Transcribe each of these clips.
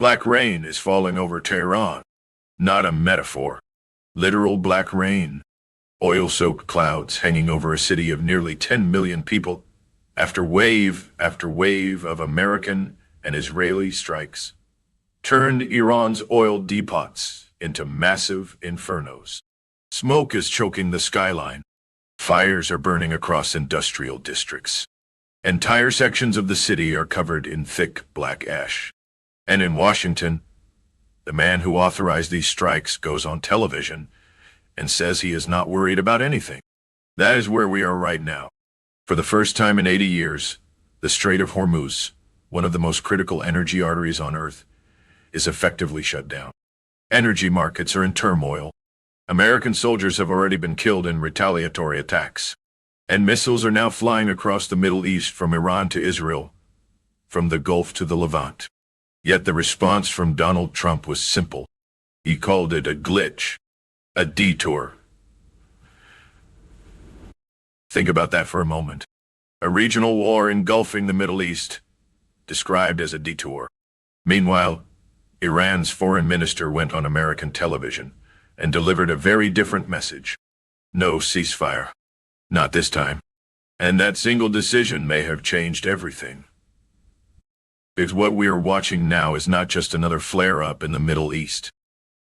Black rain is falling over Tehran. Not a metaphor. Literal black rain. Oil-soaked clouds hanging over a city of nearly 10 million people after wave of American and Israeli strikes turned Iran's oil depots into massive infernos. Smoke is choking the skyline. Fires are burning across industrial districts. Entire sections of the city are covered in thick black ash. And in Washington, the man who authorized these strikes goes on television and says he is not worried about anything. That is where we are right now. For the first time in 80 years, the Strait of Hormuz, one of the most critical energy arteries on Earth, is effectively shut down. Energy markets are in turmoil. American soldiers have already been killed in retaliatory attacks. And missiles are now flying across the Middle East from Iran to Israel, from the Gulf to the Levant. Yet the response from Donald Trump was simple. He called it a glitch, a detour. Think about that for a moment. A regional war engulfing the Middle East, described as a detour. Meanwhile, Iran's foreign minister went on American television and delivered a very different message. No ceasefire. Not this time. And that single decision may have changed everything. Because what we are watching now is not just another flare-up in the Middle East.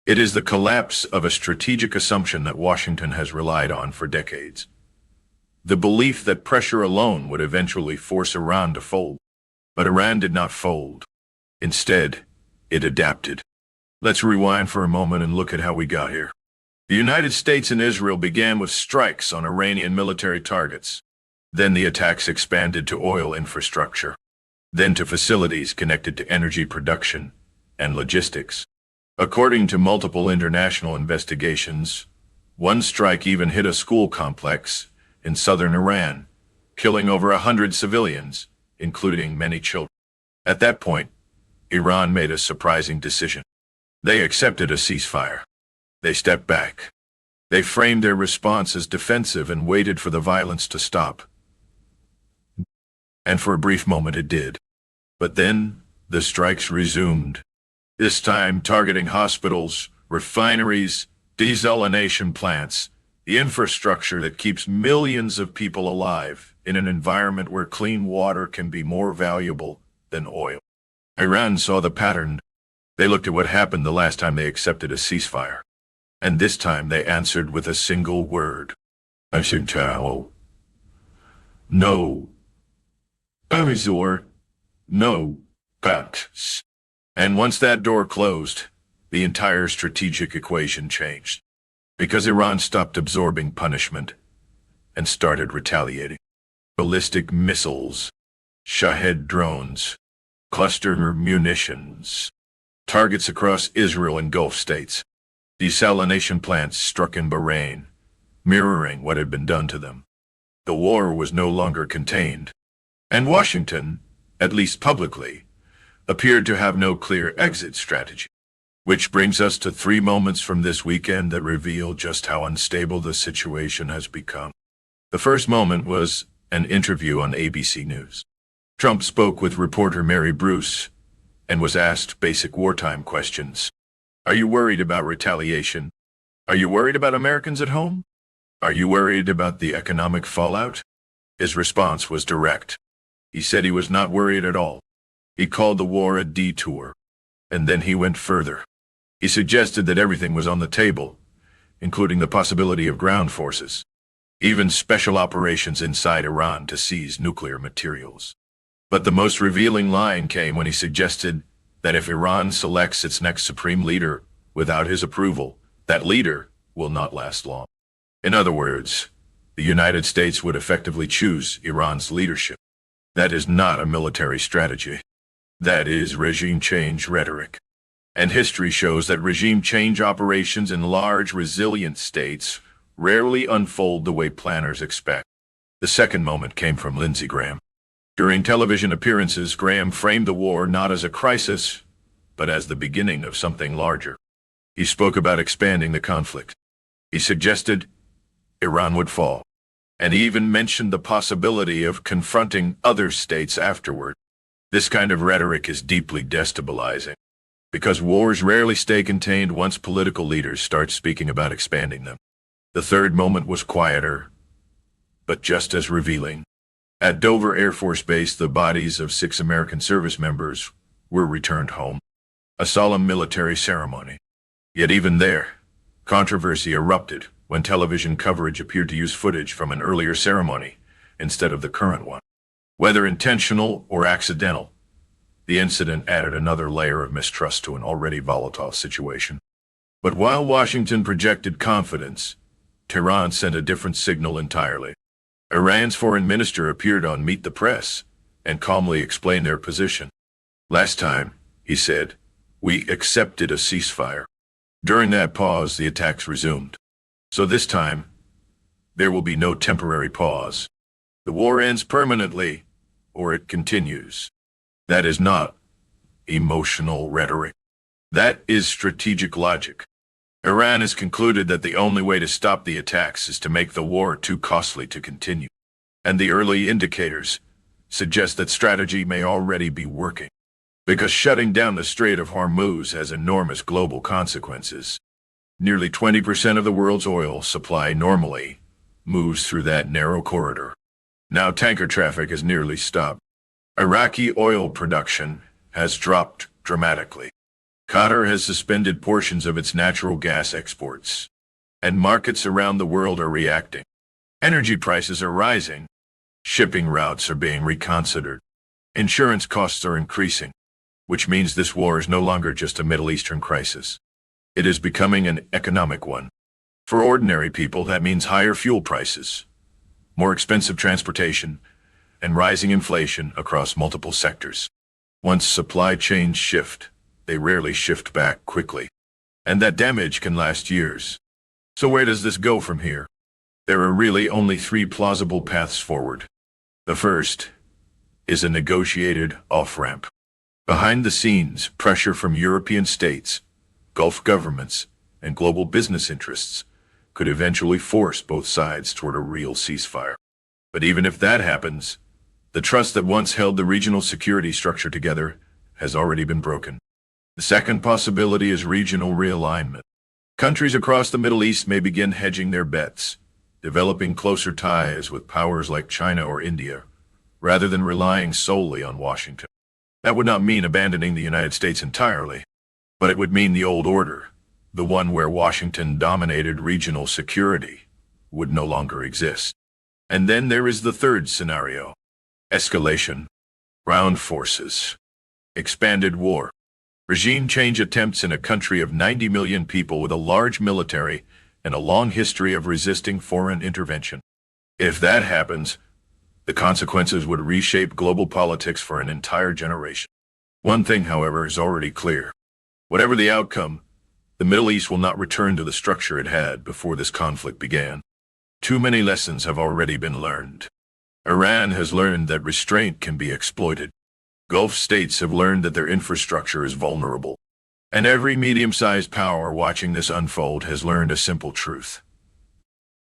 It is the collapse of a strategic assumption that Washington has relied on for decades. The belief that pressure alone would eventually force Iran to fold. But Iran did not fold. Instead, it adapted. Let's rewind for a moment and look at how we got here. The United States and Israel began with strikes on Iranian military targets. Then the attacks expanded to oil infrastructure. Then to facilities connected to energy production and logistics. According to multiple international investigations, one strike even hit a school complex in southern Iran, killing over 100 civilians, including many children. At that point, Iran made a surprising decision. They accepted a ceasefire. They stepped back. They framed their response as defensive and waited for the violence to stop. And for a brief moment it did. But then, the strikes resumed. This time targeting hospitals, refineries, desalination plants, the infrastructure that keeps millions of people alive in an environment where clean water can be more valuable than oil. Iran saw the pattern. They looked at what happened the last time they accepted a ceasefire. And this time they answered with a single word. Asintao. No. Amizor. No. Pacts. And once that door closed, the entire strategic equation changed. Because Iran stopped absorbing punishment and started retaliating. Ballistic missiles, Shahed drones, cluster munitions, targets across Israel and Gulf states. Desalination plants struck in Bahrain, mirroring what had been done to them. The war was no longer contained, and Washington, at least publicly, appeared to have no clear exit strategy. Which brings us to 3 moments from this weekend that reveal just how unstable the situation has become. The first moment was an interview on ABC News. Trump spoke with reporter Mary Bruce and was asked basic wartime questions. Are you worried about retaliation? Are you worried about Americans at home? Are you worried about the economic fallout? His response was direct. He said he was not worried at all. He called the war a detour. And then he went further. He suggested that everything was on the table, including the possibility of ground forces, even special operations inside Iran to seize nuclear materials. But the most revealing line came when he suggested that if Iran selects its next supreme leader without his approval, that leader will not last long. In other words, the United States would effectively choose Iran's leadership. That is not a military strategy. That is regime change rhetoric. And history shows that regime change operations in large, resilient states rarely unfold the way planners expect. The second moment came from Lindsey Graham. During television appearances, Graham framed the war not as a crisis, but as the beginning of something larger. He spoke about expanding the conflict. He suggested Iran would fall, and he even mentioned the possibility of confronting other states afterward. This kind of rhetoric is deeply destabilizing. because wars rarely stay contained once political leaders start speaking about expanding them. The third moment was quieter, but just as revealing. At Dover Air Force Base, the bodies of 6 American service members were returned home. A solemn military ceremony. Yet even there, controversy erupted when television coverage appeared to use footage from an earlier ceremony instead of the current one. Whether intentional or accidental, the incident added another layer of mistrust to an already volatile situation. But while Washington projected confidence, Tehran sent a different signal entirely. Iran's foreign minister appeared on Meet the Press and calmly explained their position. Last time, he said, we accepted a ceasefire. During that pause, the attacks resumed. So this time, there will be no temporary pause. The war ends permanently, or it continues. That is not emotional rhetoric. That is strategic logic. Iran has concluded that the only way to stop the attacks is to make the war too costly to continue. And the early indicators suggest that strategy may already be working. Because shutting down the Strait of Hormuz has enormous global consequences. Nearly 20% of the world's oil supply normally moves through that narrow corridor. Now tanker traffic has nearly stopped. Iraqi oil production has dropped dramatically. Qatar has suspended portions of its natural gas exports. And markets around the world are reacting. Energy prices are rising. Shipping routes are being reconsidered. Insurance costs are increasing, which means this war is no longer just a Middle Eastern crisis. It is becoming an economic one. For ordinary people, that means higher fuel prices, more expensive transportation, and rising inflation across multiple sectors. Once supply chains shift, they rarely shift back quickly. And that damage can last years. So where does this go from here? There are really only 3 plausible paths forward. The first is a negotiated off-ramp. Behind the scenes, pressure from European states, Gulf governments, and global business interests could eventually force both sides toward a real ceasefire. But even if that happens, the trust that once held the regional security structure together has already been broken. The second possibility is regional realignment. Countries across the Middle East may begin hedging their bets, developing closer ties with powers like China or India, rather than relying solely on Washington. That would not mean abandoning the United States entirely, but it would mean the old order, the one where Washington dominated regional security, would no longer exist. And then there is the third scenario: escalation, ground forces, expanded war, regime change attempts in a country of 90 million people with a large military and a long history of resisting foreign intervention. If that happens, the consequences would reshape global politics for an entire generation. One thing, however, is already clear. Whatever the outcome, the Middle East will not return to the structure it had before this conflict began. Too many lessons have already been learned. Iran has learned that restraint can be exploited. Gulf states have learned that their infrastructure is vulnerable. And every medium-sized power watching this unfold has learned a simple truth.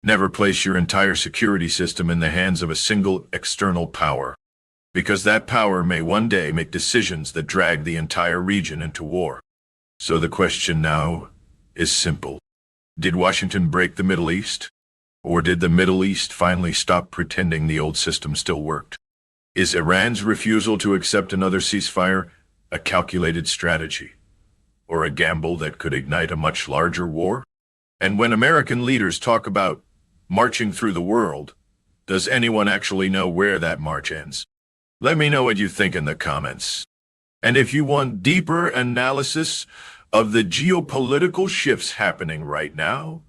Never place your entire security system in the hands of a single external power, because that power may one day make decisions that drag the entire region into war. So the question now is simple. Did Washington break the Middle East? Or did the Middle East finally stop pretending the old system still worked? Is Iran's refusal to accept another ceasefire a calculated strategy, or a gamble that could ignite a much larger war? And when American leaders talk about marching through the world, does anyone actually know where that march ends? Let me know what you think in the comments. And if you want deeper analysis of the geopolitical shifts happening right now,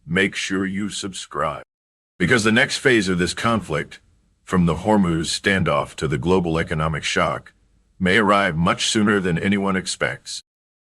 make sure you subscribe. Because the next phase of this conflict, from the Hormuz standoff to the global economic shock, may arrive much sooner than anyone expects.